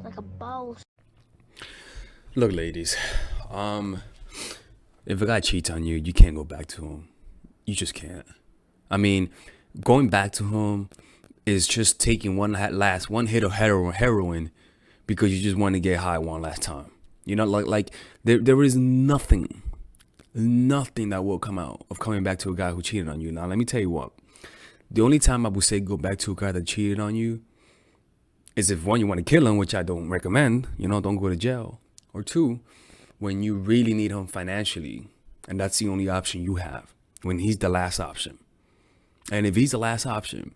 like a boss. Look, ladies, if a guy cheats on you, you can't go back to him. You just can't. I mean, going back to him is just taking one hit of heroin because you just want to get high one last time. You know, like there is nothing that will come out of coming back to a guy who cheated on you. Now, let me tell you what. The only time I would say go back to a guy that cheated on you is if, one, you want to kill him, which I don't recommend. Don't go to jail. Or two, when you really need him financially, and that's the only option you have, when he's the last option. And if he's the last option,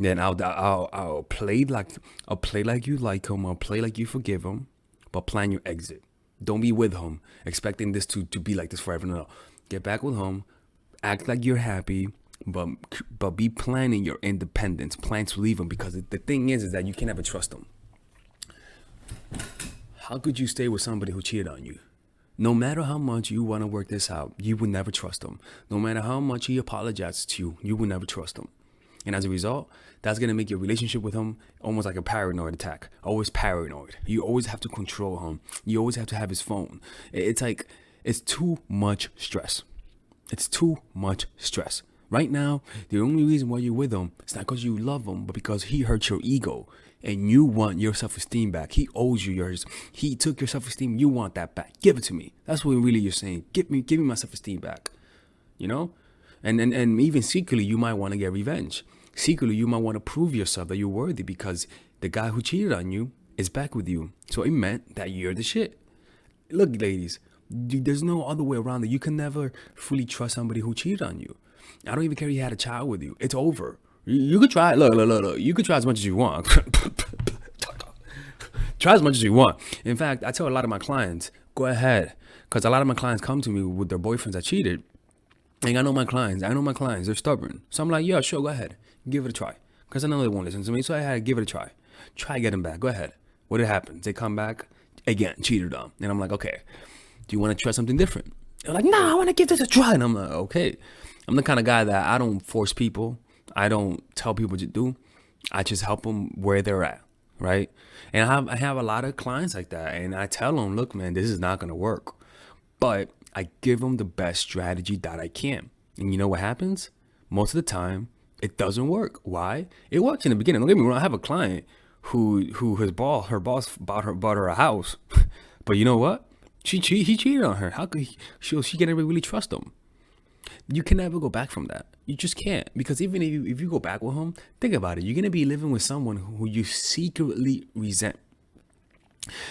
then I'll play like you like him. I'll play like you forgive him, but plan your exit. Don't be with him expecting this to be like this forever. No, get back with him, act like you're happy, but be planning your independence. Plan to leave him, because the thing is that you can never trust him. How could you stay with somebody who cheated on you? No matter how much you want to work this out, you would never trust him. No matter how much he apologizes to you, you would never trust him. And as a result, that's going to make your relationship with him almost like a paranoid attack. Always paranoid. You always have to control him. You always have to have his phone. It's too much stress. It's too much stress. Right now, the only reason why you're with him is not because you love him, but because he hurt your ego and you want your self-esteem back. He owes you yours. He took your self-esteem. You want that back. Give it to me. That's what really you're saying. Give me my self-esteem back. And even secretly, you might want to get revenge. Secretly, you might want to prove yourself that you're worthy because the guy who cheated on you is back with you. So it meant that you're the shit. Look, ladies, there's no other way around it. You can never fully trust somebody who cheated on you. I don't even care if he had a child with you. It's over. You could try. Look. You could try as much as you want. Try as much as you want. In fact, I tell a lot of my clients, go ahead. Because a lot of my clients come to me with their boyfriends that cheated. And I know my clients. They're stubborn. So I'm like, yeah, sure, go ahead. Give it a try. Because I know they won't listen to me. So I had to give it a try. Try to get them back. Go ahead. What happens? They come back, again, cheated on. And I'm like, okay, do you want to try something different? They're like, nah, I want to give this a try. And I'm like, okay. I'm the kind of guy that I don't force people. I don't tell people what to do. I just help them where they're at, right? And I have a lot of clients like that. And I tell them, look, man, this is not going to work. But I give them the best strategy that I can. And you know what happens? Most of the time, it doesn't work. Why? It works in the beginning. Don't get me wrong. I have a client who her boss bought her a house. But you know what? He cheated on her. How could she can never really trust him? You can never go back from that. You just can't. Because even if you go back with him, think about it. You're going to be living with someone who you secretly resent.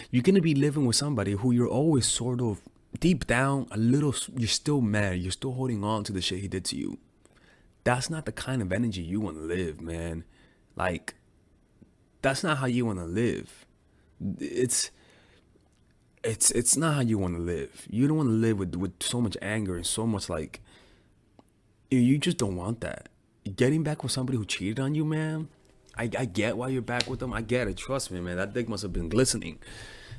You're going to be living with somebody who you're always sort of deep down a little, you're still mad. You're still holding on to the shit he did to you. That's not the kind of energy you want to live, man. Like, that's not how you want to live. It's not how you want to live. You don't want to live with so much anger and so much like, you just don't want that. Getting back with somebody who cheated on you, man, I get why you're back with them. I get it. Trust me, man. That dick must have been glistening.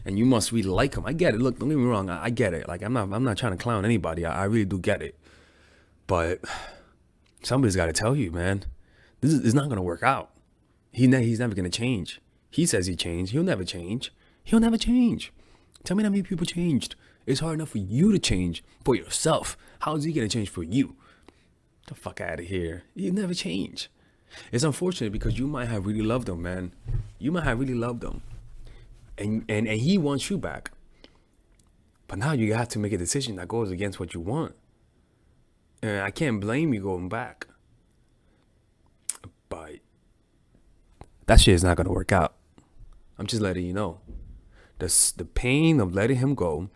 And you must really like him. I get it. Look, don't get me wrong. I get it. Like, I'm not trying to clown anybody. I really do get it. But somebody's got to tell you, man, this is not going to work out. He's never going to change. He says he changed. He'll never change. He'll never change. Tell me how many people changed. It's hard enough for you to change for yourself. How is he going to change for you? Get the fuck out of here. He'll never change. It's unfortunate because you might have really loved him, man. You might have really loved him. And he wants you back. But now you have to make a decision that goes against what you want. And I can't blame you going back. But that shit is not going to work out. I'm just letting you know. The pain of letting him go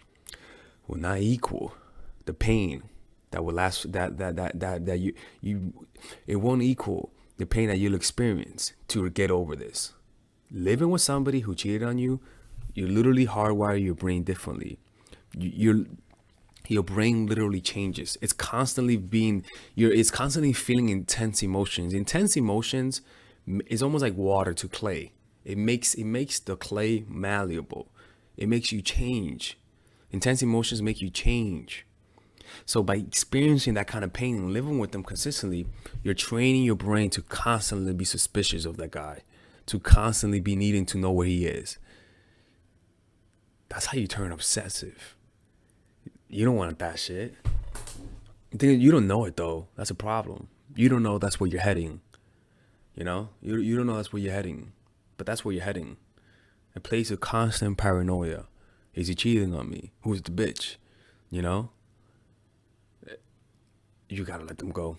will not equal the pain that will last, that you it won't equal the pain that you'll experience to get over this. Living with somebody who cheated on you, you literally hardwire your brain differently. Your brain literally changes. It's constantly feeling intense emotions. Intense emotions is almost like water to clay. It makes the clay malleable. It makes you change. Intense emotions make you change. So by experiencing that kind of pain and living with them consistently, you're training your brain to constantly be suspicious of that guy, to constantly be needing to know where he is. That's how you turn obsessive. You don't want that shit. You don't know it though. That's a problem. You don't know that's where you're heading. You know? You don't know that's where you're heading. But that's where you're heading. A place of constant paranoia. Is he cheating on me? Who's the bitch? You know? You gotta let them go.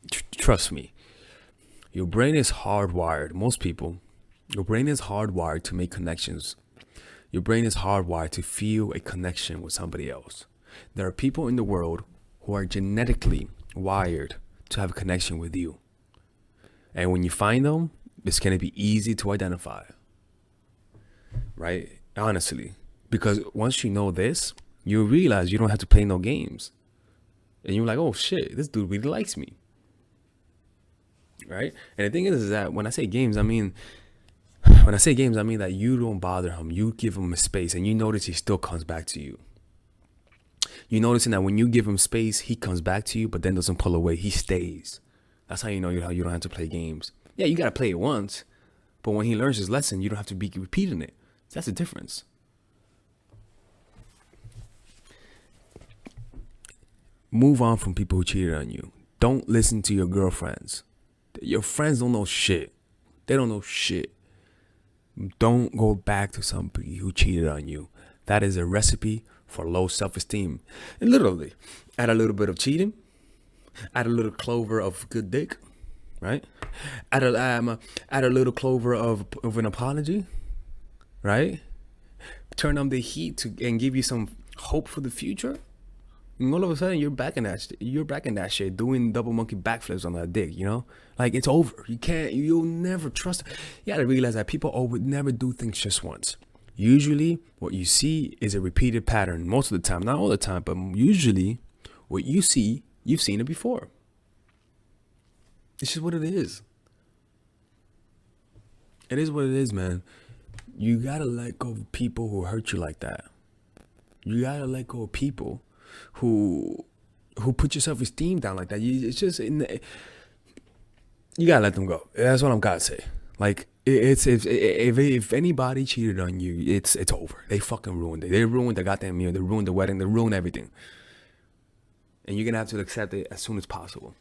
Trust me. Your brain is hardwired. Most people, your brain is hardwired to make connections. Your brain is hardwired to feel a connection with somebody else. There are people in the world who are genetically wired to have a connection with you. And when you find them, it's going to be easy to identify. Right? Honestly. Because once you know this, you realize you don't have to play no games. And you're like, oh shit, this dude really likes me. Right? And the thing is that when I say games, I mean that you don't bother him. You give him a space and you notice he still comes back to you. You noticing that when you give him space, he comes back to you, but then doesn't pull away. He stays. That's how you know how you don't have to play games. Yeah, you got to play it once. But when he learns his lesson, you don't have to be repeating it. That's the difference. Move on from people who cheated on you. Don't listen to your girlfriends. Your friends don't know shit. They don't know shit. Don't go back to somebody who cheated on you. That is a recipe for low self-esteem. And literally, add a little bit of cheating. Add a little clover of good dick. Right? Add a little clover of an apology. Right? Turn on the heat and give you some hope for the future. And all of a sudden, you're back in that shit, doing double monkey backflips on that dick, you know? Like, it's over. You'll never trust. You gotta realize that people would never do things just once. Usually, what you see is a repeated pattern. Most of the time, not all the time, but usually, what you see, you've seen it before. It's just what it is. It is what it is, man. You gotta let go of people who hurt you like that. You gotta let go of people who put your self-esteem down like that. You gotta let them go. That's what I'm gotta say. Like, if anybody cheated on you, it's over. They fucking ruined it. They ruined the goddamn meal. They ruined the wedding. They ruined everything. And you're gonna have to accept it as soon as possible.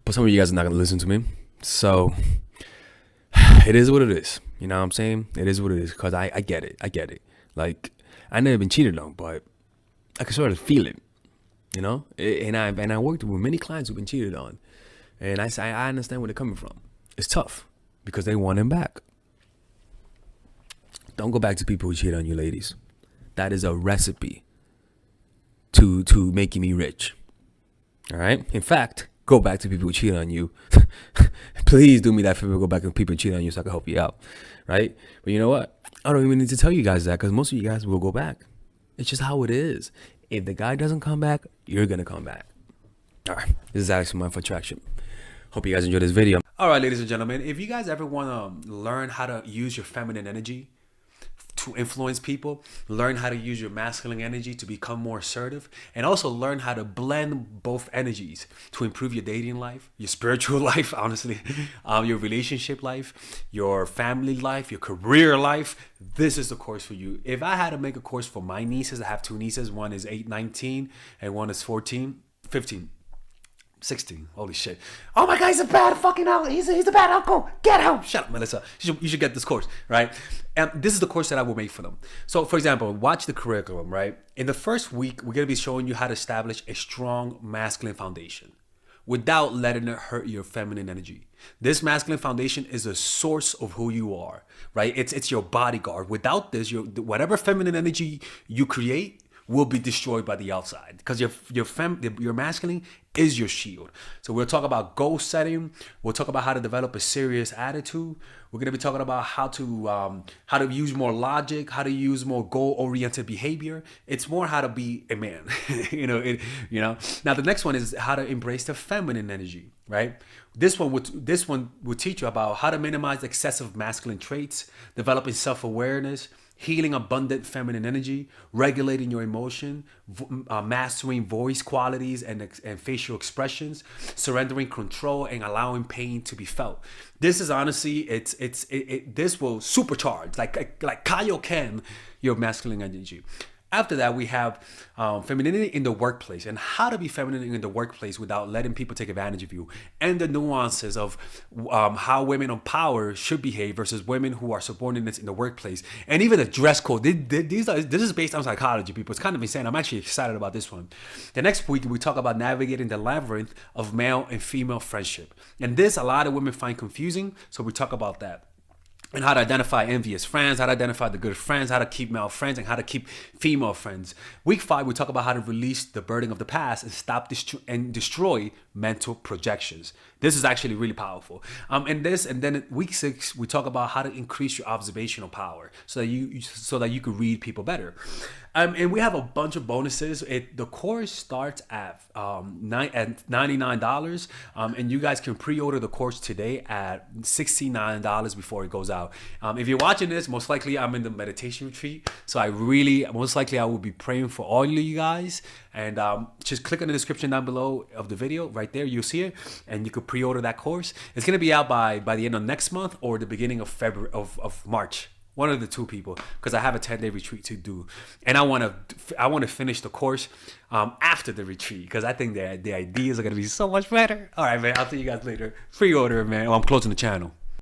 But some of you guys are not gonna listen to me. So it is what it is. You know what I'm saying? It is what it is. Because I get it. I get it. Like, I never been cheated on, but I can sort of feel it, you know? And I worked with many clients who've been cheated on. And I understand where they're coming from. It's tough because they want him back. Don't go back to people who cheat on you, ladies. That is a recipe to making me rich. All right? In fact, go back to people who cheat on you. Please do me that favor. Go back to people who cheat on you so I can help you out. Right? But you know what? I don't even need to tell you guys that because most of you guys will go back. It's just how it is. If the guy doesn't come back, you're going to come back. All right. This is Alex from Mindful Attraction. Hope you guys enjoyed this video. All right, ladies and gentlemen. If you guys ever want to learn how to use your feminine energy to influence people, learn how to use your masculine energy to become more assertive, and also learn how to blend both energies to improve your dating life, your spiritual life, honestly, your relationship life, your family life, your career life, this is the course for you. If I had to make a course for my nieces, I have two nieces. One is 19 and one is 15. 16. Holy shit. Oh my God, he's a bad fucking uncle. He's a bad uncle. Get him. Shut up, Melissa. You should get this course, right? And this is the course that I will make for them. So, for example, watch the curriculum, right? In the first week, we're going to be showing you how to establish a strong masculine foundation without letting it hurt your feminine energy. This masculine foundation is a source of who you are, right? It's your bodyguard. Without this, whatever feminine energy you create will be destroyed by the outside because your masculine is your shield. So we'll talk about goal setting. We'll talk about how to develop a serious attitude. We're going to be talking about how to use more logic, how to use more goal-oriented behavior. It's more how to be a man, Now the next one is how to embrace the feminine energy, right? This one will teach you about how to minimize excessive masculine traits, developing self-awareness, healing abundant feminine energy, regulating your emotion, mastering voice qualities and facial expressions, surrendering control, and allowing pain to be felt. This is honestly, this will supercharge, like Kaioken, your masculine energy. After that, we have femininity in the workplace and how to be feminine in the workplace without letting people take advantage of you, and the nuances of how women of power should behave versus women who are subordinates in the workplace, and even the dress code. This is based on psychology, people. It's kind of insane. I'm actually excited about this one. The next week, we talk about navigating the labyrinth of male and female friendship. And this, a lot of women find confusing, so we talk about that. And how to identify envious friends, how to identify the good friends, how to keep male friends, and how to keep female friends. Week 5, we talk about how to release the burden of the past and stop and destroy mental projections. This is actually really powerful. And then week 6, we talk about how to increase your observational power so that you could read people better. And we have a bunch of bonuses. The course starts at $99, and you guys can pre-order the course today at $69 before it goes out. If you're watching this, most likely I'm in the meditation retreat, so most likely I will be praying for all of you guys. And just click on the description down below of the video. Right there, you'll see it, and you could pre-order that course. It's gonna be out by the end of next month or the beginning of February of March. One of the two, people, because I have a 10-day retreat to do, and I want to finish the course after the retreat, because I think the ideas are gonna be so much better. All right, man. I'll see you guys later. Pre-order, man. I'm closing the channel.